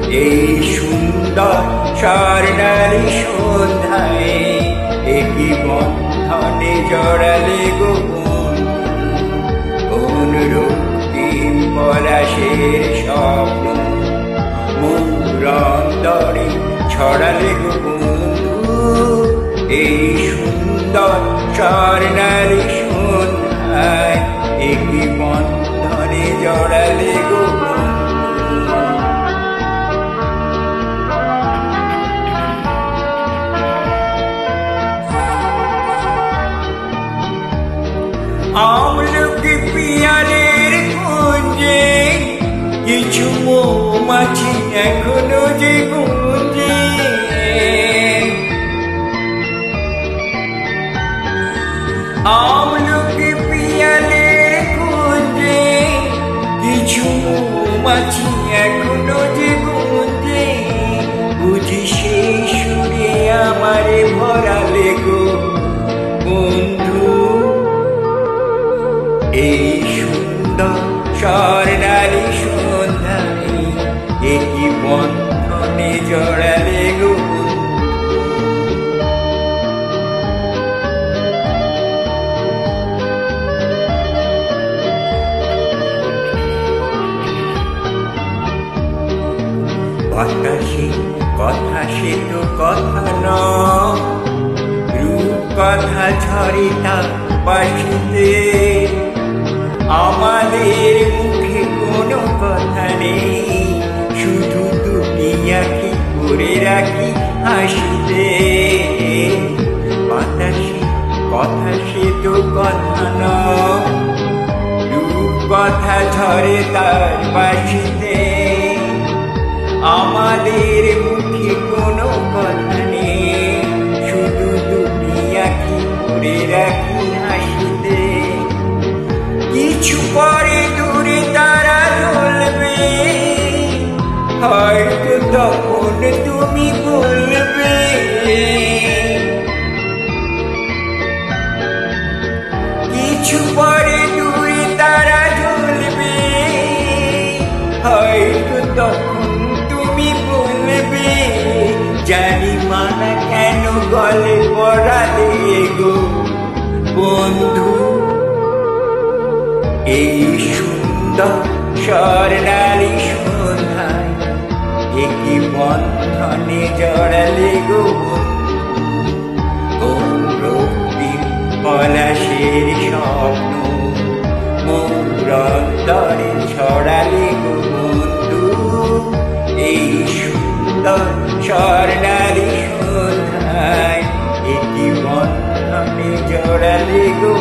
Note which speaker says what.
Speaker 1: এই সুন্দর স্বর্ণালী সন্ধ্যায় একই বন্ধনে জড়ালে গো কোন রক্তিম পলাশের স্বপ্ন মোর অন্তরে ছড়ালে গো বন্ধু। এই সুন্দর স্বর্ণালী সন্ধ্যায় একই বন্ধনে জড়ালে গো আমলকি পিয়ালের কুঞ্জে কিছু মৌমাছি এখনো যে গুঞ্জে। আমলকি পিয়ালের কুঞ্জে কিছু মৌমাছি এখনো যে গুঞ্জে। বুঝি সেই সুরে আমারে ভরালে গো বন্ধু। এই সুন্দর স্বর্ণালী সন্ধ্যায় একই বন্ধনে জড়ালে গো কথা সে তো কথা নয়, রূপ কথা ঝরে তার বাসিতে। আমাদের মুখে কোনো কথা নেই, শুধু দুটি আঁখি করে রাখি হাসিতে। বাতাসে কথা সে তো কথা নয়, রূপ কথা ঝরে তার বাসিতে। আমাদের মুখে কোনো কথা নেই, শুধু দুটি আঁখি করে রাখি হাসিতে। কিছু পরে দূরে তারা জ্বলবে, হয়তো তখন তুমি বলবে কিছু পরে দূরে তারা জ্বলবে, হয়তো তখন তুমি বলবে জানি মানা কেন গলে পড়ালে গো বন্ধু। এই সুন্দর স্বর্ণালী সন্ধ্যায় একই বন্ধনে জড়ালে গো রক্তিম পলাশের স্বপ্ন মোর অন্তরে ছড়ালে গো বন্ধু। এই সুন্দর স্বর্ণালী সন্ধ্যায় একই বন্ধনে জড়ালে গো